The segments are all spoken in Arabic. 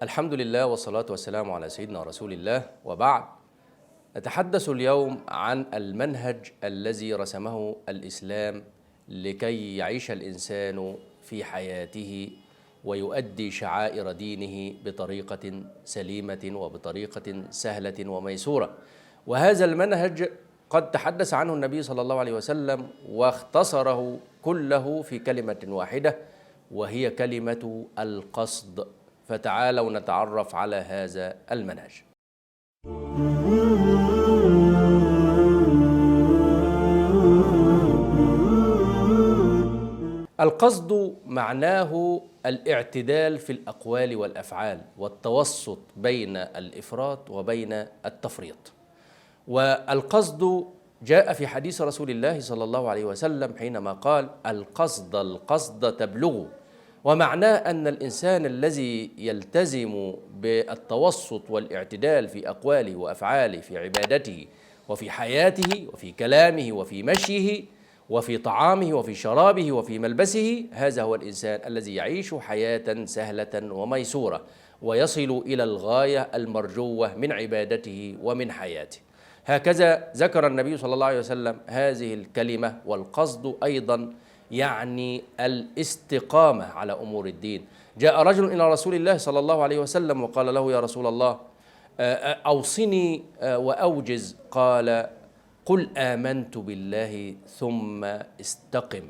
الحمد لله والصلاة والسلام على سيدنا رسول الله، وبعد. نتحدث اليوم عن المنهج الذي رسمه الإسلام لكي يعيش الإنسان في حياته ويؤدي شعائر دينه بطريقة سليمة وبطريقة سهلة وميسورة. وهذا المنهج قد تحدث عنه النبي صلى الله عليه وسلم واختصره كله في كلمة واحدة، وهي كلمة القصد. فتعالوا نتعرف على هذا المنهج. القصد معناه الاعتدال في الأقوال والأفعال والتوسط بين الإفراط وبين التفريط. والقصد جاء في حديث رسول الله صلى الله عليه وسلم حينما قال: القصد تبلغ. ومعناه أن الإنسان الذي يلتزم بالتوسط والاعتدال في أقواله وأفعاله، في عبادته وفي حياته وفي كلامه وفي مشيه وفي طعامه وفي شرابه وفي ملبسه، هذا هو الإنسان الذي يعيش حياة سهلة وميسورة ويصل إلى الغاية المرجوة من عبادته ومن حياته. هكذا ذكر النبي صلى الله عليه وسلم هذه الكلمة. والقصد أيضا يعني الاستقامة على أمور الدين. جاء رجل إلى رسول الله صلى الله عليه وسلم وقال له: يا رسول الله، أوصني وأوجز. قال: قل آمنت بالله ثم استقم.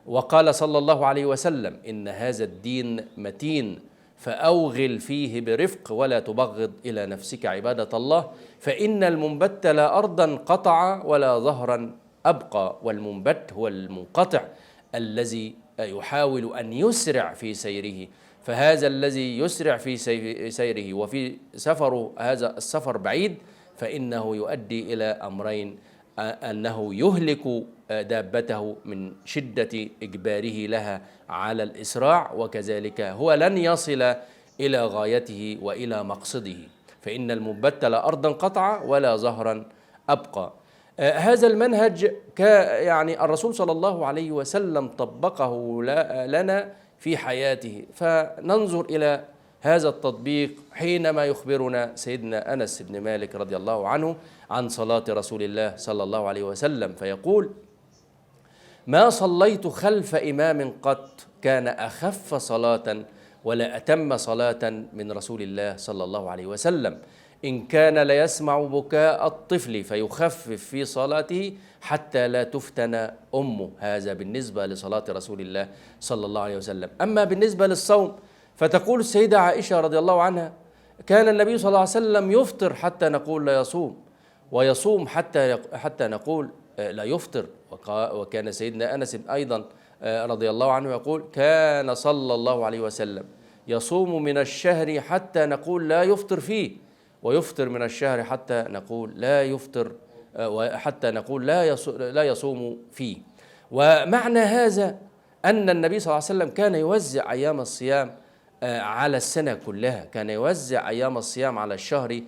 وقال صلى الله عليه وسلم: إن هذا الدين متين، فأوغل فيه برفق ولا تبغض إلى نفسك عبادة الله، فإن المنبت لا أرضا قطع ولا ظهرا أبقى. والمنبت هو المنقطع الذي يحاول أن يسرع في سيره، فهذا الذي يسرع في سيره وفي سفره هذا السفر بعيد، فإنه يؤدي إلى أمرين: أنه يهلك دابته من شدة إجباره لها على الإسراع، وكذلك هو لن يصل إلى غايته وإلى مقصده، فإن المنبت لا أرضا قطع ولا ظهرا أبقى. هذا المنهج يعني الرسول صلى الله عليه وسلم طبقه لنا في حياته. فننظر إلى هذا التطبيق حينما يخبرنا سيدنا أنس بن مالك رضي الله عنه عن صلاة رسول الله صلى الله عليه وسلم، فيقول: ما صليت خلف إمام قط كان أخف صلاة ولا أتم صلاة من رسول الله صلى الله عليه وسلم، إن كان ليسمع بكاء الطفل فيخفف في صلاته حتى لا تفتن أمه. هذا بالنسبة لصلاة رسول الله صلى الله عليه وسلم. أما بالنسبة للصوم، فتقول السيدة عائشة رضي الله عنها: كان النبي صلى الله عليه وسلم يفطر حتى نقول لا يصوم، ويصوم حتى نقول لا يفطر. وكان سيدنا أنس أيضا رضي الله عنه يقول: كان صلى الله عليه وسلم يصوم من الشهر حتى نقول لا يفطر فيه، ويفطر من الشهر حتى نقول لا يفطر، وحتى نقول لا يصوم فيه. ومعنى هذا أن النبي صلى الله عليه وسلم كان يوزع أيام الصيام على السنة كلها، كان يوزع أيام الصيام على الشهر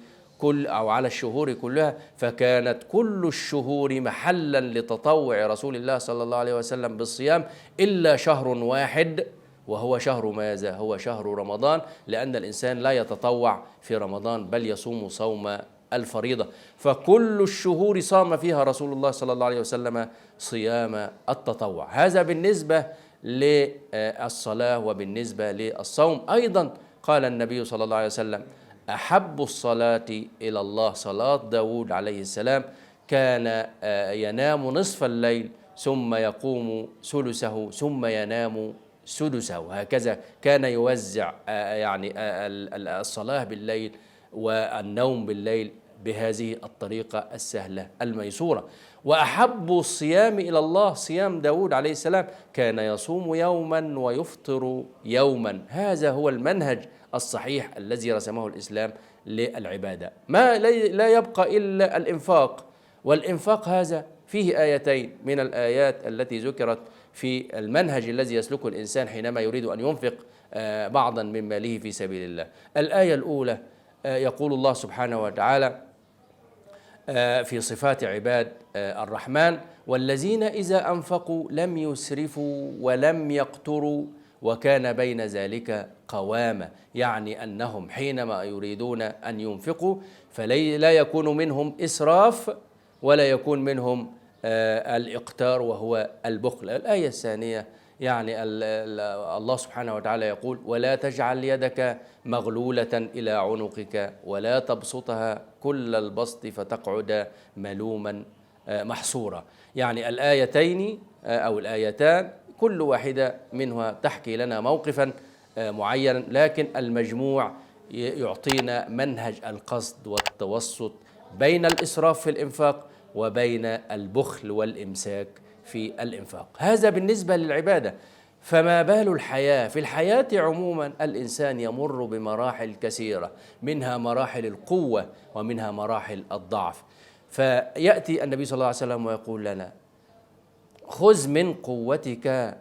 أو على الشهور كلها، فكانت كل الشهور محلا لتطوع رسول الله صلى الله عليه وسلم بالصيام إلا شهر واحد، وهو شهر ماذا؟ هو شهر رمضان، لأن الإنسان لا يتطوع في رمضان بل يصوم صوم الفريضة. فكل الشهور صام فيها رسول الله صلى الله عليه وسلم صيام التطوع. هذا بالنسبة للصلاة. وبالنسبة للصوم أيضا قال النبي صلى الله عليه وسلم: أحب الصلاة إلى الله صلاة داود عليه السلام، كان ينام نصف الليل ثم يقوم ثلثه ثم ينام سدسه. هكذا كان يوزع يعني الصلاة بالليل والنوم بالليل بهذه الطريقة السهلة الميسورة. وأحب الصيام إلى الله صيام داود عليه السلام، كان يصوم يوما ويفطر يوما. هذا هو المنهج الصحيح الذي رسمه الإسلام للعبادة. ما لا يبقى إلا الإنفاق، والإنفاق هذا فيه آيتين من الآيات التي ذكرت في المنهج الذي يسلكه الإنسان حينما يريد أن ينفق بعضا من ماله في سبيل الله. الآية الأولى يقول الله سبحانه وتعالى في صفات عباد الرحمن: والذين إذا أنفقوا لم يسرفوا ولم يقتروا وكان بين ذلك قوامة، يعني أنهم حينما يريدون أن ينفقوا فلا يكون منهم إسراف ولا يكون منهم الإقتار وهو البخل. الآية الثانية يعني الله سبحانه وتعالى يقول: ولا تجعل يدك مغلولة إلى عنقك ولا تبسطها كل البسط فتقعد ملوما محصورا. يعني الآيتين أو الآيتان كل واحدة منها تحكي لنا موقفا معينا، لكن المجموع يعطينا منهج القصد والتوسط بين الإسراف في الإنفاق وبين البخل والإمساك في الإنفاق. هذا بالنسبة للعبادة. فما بال الحياة؟ في الحياة عموما الإنسان يمر بمراحل كثيرة، منها مراحل القوة ومنها مراحل الضعف. فيأتي النبي صلى الله عليه وسلم ويقول لنا: خذ من قوتك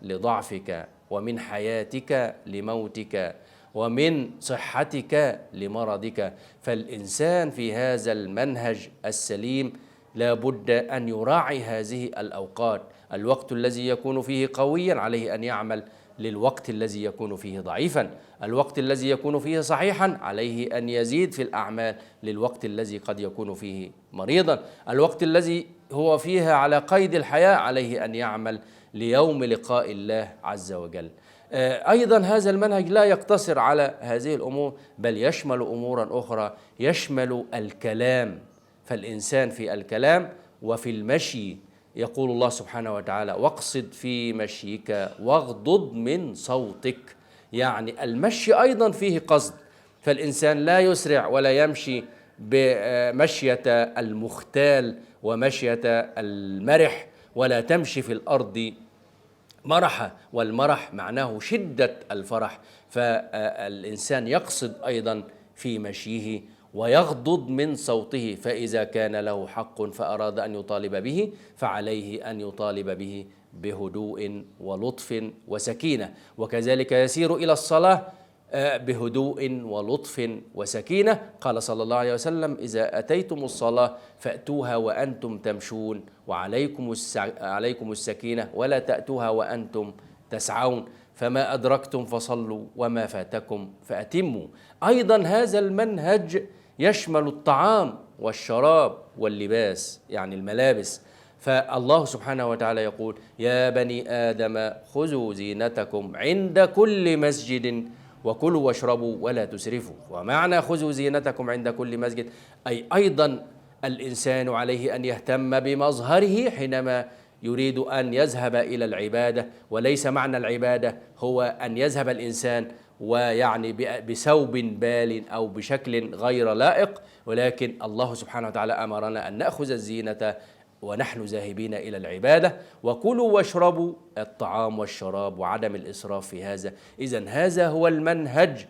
لضعفك، ومن حياتك لموتك، ومن صحتك لمرضك. فالإنسان في هذا المنهج السليم لا بد أن يراعي هذه الأوقات. الوقت الذي يكون فيه قويا عليه أن يعمل للوقت الذي يكون فيه ضعيفا، الوقت الذي يكون فيه صحيحا عليه أن يزيد في الأعمال للوقت الذي قد يكون فيه مريضا، الوقت الذي هو فيها على قيد الحياة عليه أن يعمل ليوم لقاء الله عز وجل. أيضا هذا المنهج لا يقتصر على هذه الأمور، بل يشمل أمورا أخرى، يشمل الكلام. فالإنسان في الكلام وفي المشي يقول الله سبحانه وتعالى: واقصد في مشيك واغضض من صوتك. يعني المشي أيضا فيه قصد، فالإنسان لا يسرع ولا يمشي بمشية المختال ومشية المرح، ولا تمشي في الأرض مرحة، والمرح معناه شدة الفرح. فالإنسان يقصد أيضا في مشيه ويغضض من صوته، فإذا كان له حق فأراد أن يطالب به فعليه أن يطالب به بهدوء ولطف وسكينة. وكذلك يسير إلى الصلاة بهدوء ولطف وسكينة. قال صلى الله عليه وسلم: إذا أتيتم الصلاة فأتوها وأنتم تمشون، وعليكم السكينة ولا تأتوها وأنتم تسعون، فما أدركتم فصلوا وما فاتكم فأتموا. أيضا هذا المنهج يشمل الطعام والشراب واللباس، يعني الملابس. فالله سبحانه وتعالى يقول: يا بني آدم خذوا زينتكم عند كل مسجد وكلوا واشربوا ولا تسرفوا. ومعنى خذوا زينتكم عند كل مسجد أي أيضا الإنسان عليه أن يهتم بمظهره حينما يريد أن يذهب إلى العبادة، وليس معنى العبادة هو أن يذهب الإنسان ويعني بثوب بال أو بشكل غير لائق، ولكن الله سبحانه وتعالى أمرنا أن نأخذ الزينة ونحن ذاهبين إلى العبادة. وكلوا واشربوا، الطعام والشراب وعدم الإسراف في هذا. إذن هذا هو المنهج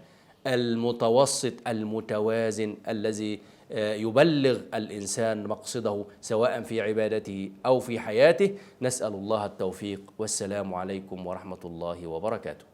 المتوسط المتوازن الذي يبلغ الإنسان مقصده سواء في عبادته أو في حياته. نسأل الله التوفيق، والسلام عليكم ورحمة الله وبركاته.